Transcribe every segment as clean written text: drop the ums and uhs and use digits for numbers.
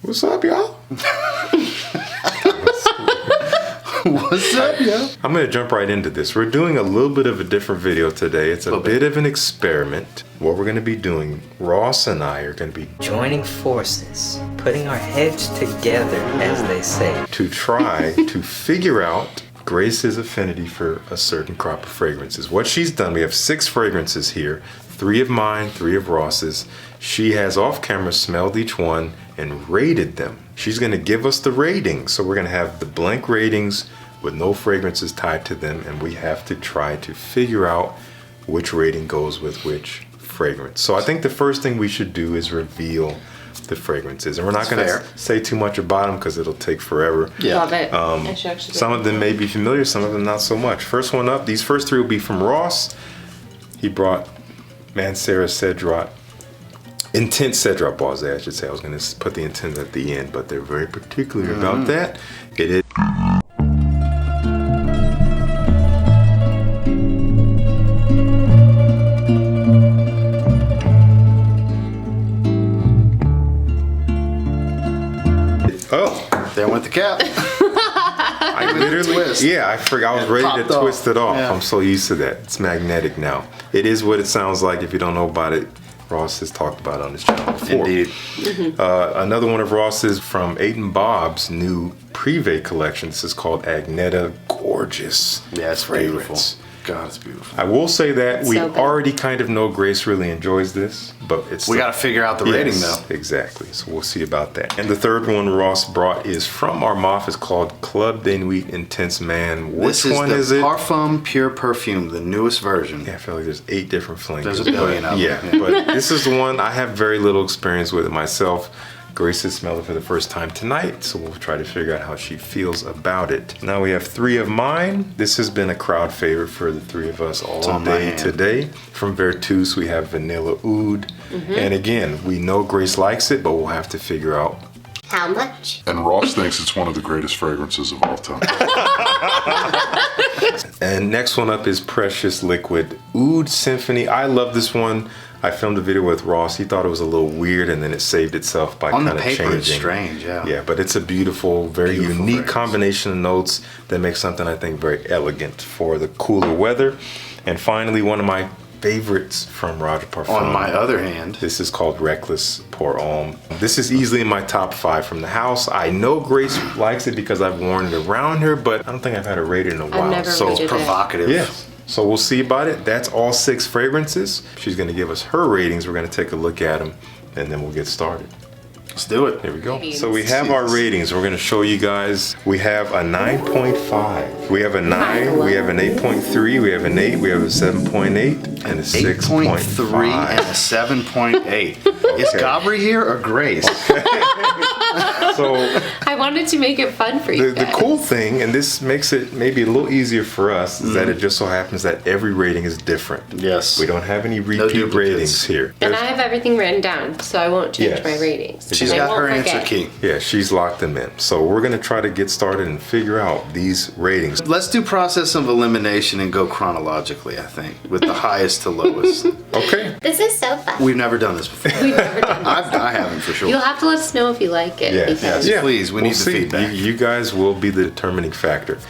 What's up, y'all? What's up, yo? I'm going to jump right into this. We're doing a little bit of a different video today. It's a bit of an experiment. What we're going to be doing, Ross and I are going to be joining forces, putting our heads together, as they say, to try to figure out Grace's affinity for a certain crop of fragrances. What she's done, we have 6 fragrances here, 3 of mine, 3 of Ross's. She has off camera smelled each one and rated them. She's going to give us the ratings. So we're going to have the blank ratings with no fragrances tied to them, and we have to try to figure out which rating goes with which fragrance. So I think the first thing we should do is reveal the fragrances, and we're not going to say too much about them because it'll take forever. Yeah. Love it. Some of them may be familiar, some of them not so much. First one up, these first 3 will be from Ross. He brought Mancera Cedrat, Intense Cedrat Boise, I should say. I was going to put the Intense at the end, but they're very particular about that. It is. Oh, there went the cap. I literally, yeah, I forgot. I was ready to twist it off. Yeah. I'm so used to that. It's magnetic now. It is what it sounds like. If you don't know about it, Ross has talked about it on his channel before. Indeed. Another one of Ross's from Bob's new Privé collection. This is called Agneta. Gorgeous. Yeah, it's beautiful. God, it's beautiful. I will say that we already kind of know Grace really enjoys this, but we got to figure out the rating though. Exactly. So we'll see about that. And the third one Ross brought is from Armaf. It's called Club de Nuit Intense Man. Which one is it? Parfum Pure Perfume, the newest version. Yeah, I feel like there's 8 different flavors. There's a billion of them. Yeah, but this is the one I have very little experience with it myself. Grace has smelled it for the first time tonight, so we'll try to figure out how she feels about it. Now we have 3 of mine. This has been a crowd favorite for the 3 of us all day today. From Vertus, we have Vanilla Oud. And again, we know Grace likes it, but we'll have to figure out how much. And Ross thinks it's one of the greatest fragrances of all time. And next one up is Precious Liquid Oud Symphony. I love this one. I filmed a video with Ross. He thought it was a little weird, and then it saved itself by kind of changing. On the paper, it's strange, yeah. Yeah, but it's a beautiful, very unique combination of notes that makes something, I think, very elegant for the cooler weather. And finally, one of my favorites from Roger Parfum. On my other hand. This is called Reckless Pour Homme. This is easily in my top 5 from the house. I know Grace likes it because I've worn it around her, but I don't think I've had it rated in a while. So it's provocative. Yes. So we'll see about it. That's all 6 fragrances. She's going to give us her ratings. We're going to take a look at them, and then we'll get started. Let's do it. Here we go. So we have our ratings. We're going to show you guys. We have a 9.5. We have a 9. We have an 8.3. We have an 8. We have a 7.8 and a 6.3 and a 7.8. Is Gabri here or Grace? So I wanted to make it fun for you. The cool thing, and this makes it maybe a little easier for us, is that it just so happens that every rating is different. Yes. We don't have any repeat ratings here. And I have everything written down, so I won't change my ratings. She's got her answer key. Yeah, she's locked them in. So we're going to try to get started and figure out these ratings. Let's do process of elimination and go chronologically, I think, with the highest to lowest. Okay. This is so fun. We've never done this before. We've never done this. I haven't for sure. You'll have to let us know if you like it. Yes, please. We need the feedback. You guys will be the determining factor.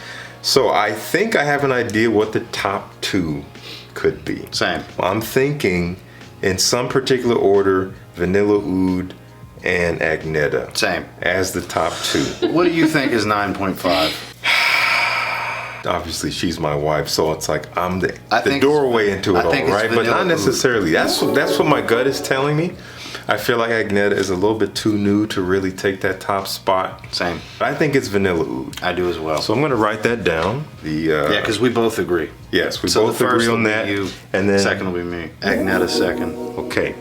So I think I have an idea what the top 2 could be. Same. I'm thinking in some particular order, Vanilla Oud and Agneta. Same. As the top 2. What do you think is 9.5? Obviously, she's my wife, so it's like I'm the doorway into it all, right? But not necessarily. That's what my gut is telling me. I feel like Agneta is a little bit too new to really take that top spot. Same. I think it's Vanilla Oud. I do as well. So I'm going to write that down. Yeah, because we both agree. Yes, we both agree on that. You, and then second will be me. Agneta second. Okay.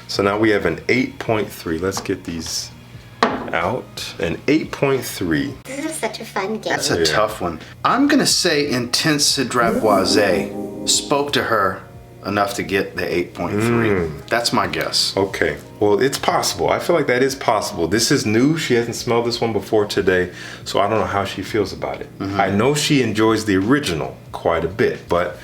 So now we have an 8.3. Let's get these out. An 8.3. This is such a fun game. That's a tough one. I'm going to say Intense Cedrat Boise spoke to her enough to get the 8.3. That's my guess. Okay. Well, it's possible. I feel like that is possible. This is new. She hasn't smelled this one before today, so I don't know how she feels about it. I know she enjoys the original quite a bit, but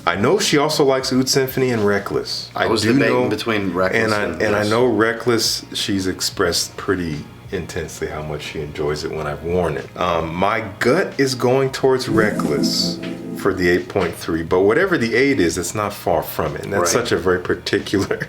I know she also likes Oud Symphony and Reckless. I was debating between Reckless and I know Reckless she's expressed pretty intensely how much she enjoys it when I've worn it. My gut is going towards Reckless for the 8.3, but whatever the 8 is, it's not far from it. And that's such a very particular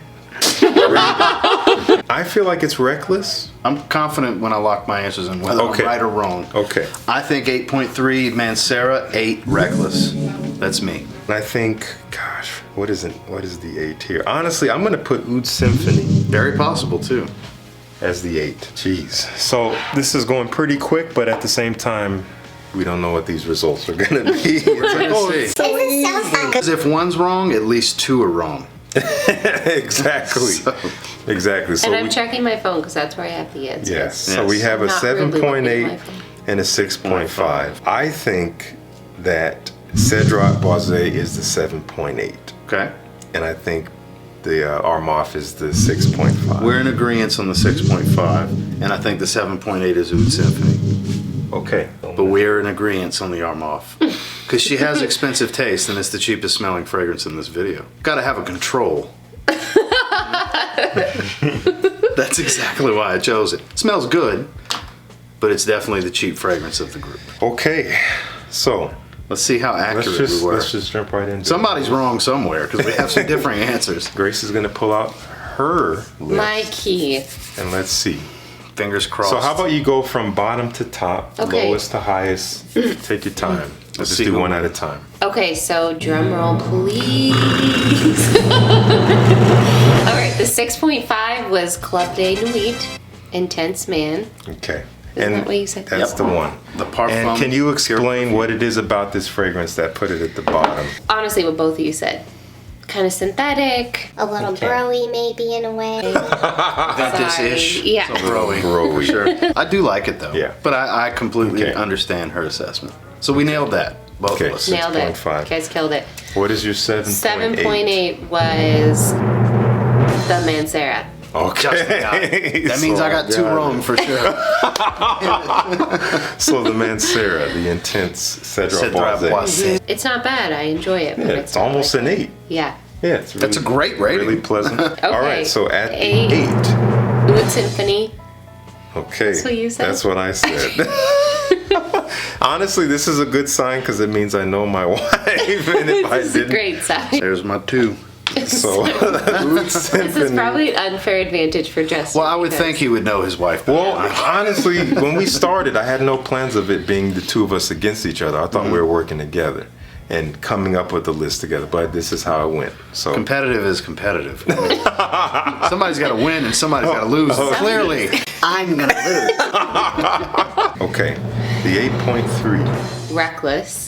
I feel like it's Reckless. I'm confident when I lock my answers in, whether I'm right or wrong. Okay. I think 8.3 Mancera, 8 Reckless. That's me. And I think, gosh, what is the 8 here? Honestly, I'm gonna put Oud Symphony Very possible too. as the 8. Jeez. So this is going pretty quick, but at the same time, we don't know what these results are gonna be. We're gonna see. This is so fun. Because if one's wrong, at least 2 are wrong. Exactly. Exactly. So And I'm checking my phone because that's where I have the answers. yes. So we have a Not really looking at 7.8 my phone. and a 6.5. I think that Cedrat Boise is the 7.8, Okay. and I think the Armaf is the 6.5. We're in agreement on the 6.5, and I think the 7.8 is Oud Symphony. Okay. But we're in agreement on the Armaf. Because she has expensive taste and it's the cheapest smelling fragrance in this video. Gotta have a control. That's exactly why I chose it. Smells good, but it's definitely the cheap fragrance of the group. Okay. So Let's see how accurate we were. let's just jump right into it. Somebody's wrong somewhere because we have some differing answers. Grace is gonna pull out her list, My key. and let's see. Fingers crossed. So how about you go from bottom to top, Okay. lowest to highest. Take your time. Let's see do who one wins. at a time. Okay, so drum roll, please. All right, the 6.5 was Club de Nuit, Intense Man. Okay. Isn't that what you said? That's the one. The Parfum. And can you explain what it is about this fragrance that put it at the bottom? Honestly, what both of you said. Kind of synthetic. A little broy maybe in a way. Vintage-ish. Yeah. So broy. Broy. For sure. I do like it though. Yeah. But I completely Okay. understand her assessment. So we nailed that. Both Okay. of us. Nailed it. 6.5. You guys killed it. What is your 7.8? 7.8 was the Mancera. Just got it. That means So I got 2 got it. wrong for sure. So the Mancera, the intense Cedrat Boise. Boise. It's not bad. I enjoy it. Yeah, But it's almost an 8. Yeah. Yeah, it's really, That's a great rating. Really pleasant. All right, so at the 8. 8. Oud Symphony. Okay. That's what you said? That's what I said. Honestly, this is a good sign because it means I know my wife. And if I This is a didn't, great sign. There's my 2. so Oud Symphony. This is probably an unfair advantage for Justin. Well, I would because- think he would know his wife better. Well, honestly, when we started, I had no plans of it being the 2 of us against each other. I thought we were working together and coming up with a list together. But this is how it went. So Competitive is competitive. Somebody's got to win and somebody's got to lose. Clearly, I'm going to lose. okay, the 8.3. Reckless.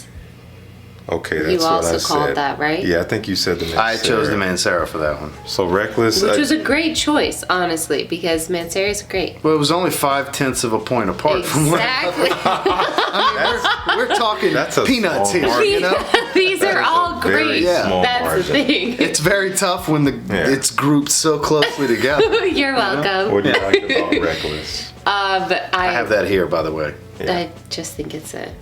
Okay, You that's what also I said. called that, right? Yeah, I think you said the Mancera. I chose the Mancera for that one. So Reckless. Which was a great choice, honestly, because Mancera's great. Well, it was only 0.5 of a point apart from one. Exactly. We're talking That's a peanuts small here, margin. you know? These are all very great. Yeah. small That's margin. the thing. It's very tough when it's grouped so closely together. You're welcome. What do you like about Reckless? I have that here, by the way. I just think it's a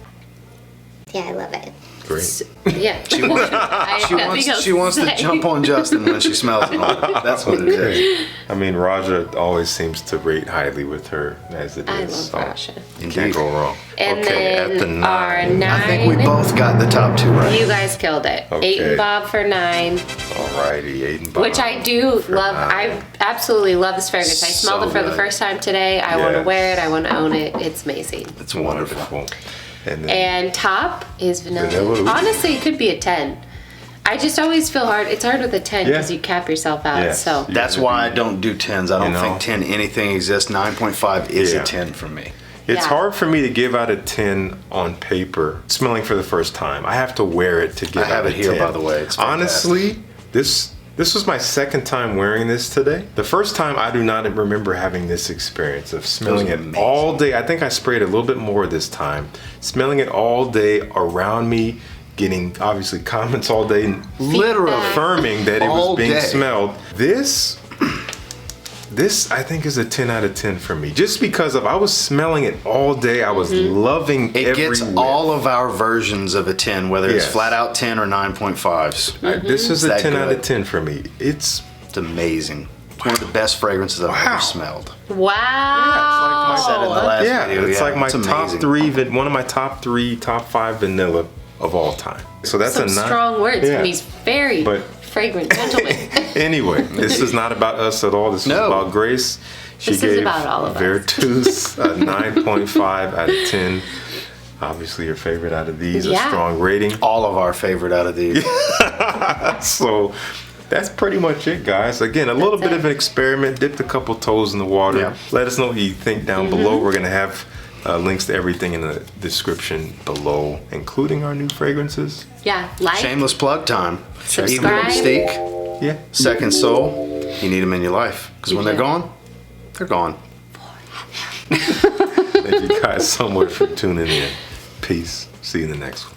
Yeah, I love it. Great. yeah. She wants to jump on Justin when she smells it. That's what it is. I mean, Raja always seems to rate highly with her as it I is. love Rasha. You can't go wrong. And okay, then at the 9. our 9. I think we both got the top 2 right. You guys killed it. Okay. 8 and Bob for 9. Alrighty, 8 and Bob. Which I do for love. 9. I absolutely love this fragrance. I smelled So it for the good. first time today. I want to Yes. wear it. I want to own it. It's amazing. It's wonderful. Wonderful. And then And top is vanilla. Vanilla Oud. Honestly, it could be a 10. I just always feel hard. It's hard with a 10 because Yeah. you cap yourself out. Yes. So That's why I don't do 10s. I don't You know? think 10 anything exists. 9.5 is Yeah. a 10 for me. it's Yeah. hard for me to give out a 10 on paper, smelling for the first time. I have to wear it to give I have out it a here, 10. by the way. It's fantastic. Honestly, this was my second time wearing this today. The first time I do not remember having this experience of smelling it amazing. all day. I think I sprayed a little bit more this time. Smelling it all day around me, getting obviously comments all day, Literally. affirming that it All was being day. smelled. This I think is a 10 out of 10 for me. Just because I was smelling it all day. I was loving It every gets whiff. all of our versions of a 10, whether it's Yes. flat out 10 or 9.5s. This is a That 10 out good. of 10 for me. It's It's amazing. One of the best fragrances I've ever smelled. Wow. I said in the last Yeah, video. it's like my it's top amazing. 3, one of my top 5 vanilla of all time. So that's Some a strong words Yeah. from these very But- fragrant gentlemen. Anyway, this is not about us at all. This is No. about Grace. She This is gave about all of us. Vertus a 9.5 out of 10. Obviously, your favorite out of these, a Yeah. strong rating. All of our favorite out of these. So that's pretty much it, guys. Again, a little bit it. of an experiment. Dipped a couple toes in the water. Yeah. Let us know what you think down below. We're going to have links to everything in the description below, including our new fragrances. Yeah, like, Shameless plug time. Subscribe. Evil Mystique, Yeah. Second Soul. You need them in your life. Because when You they're do. gone, they're gone. Thank you guys so much for tuning in. Peace. See you in the next one.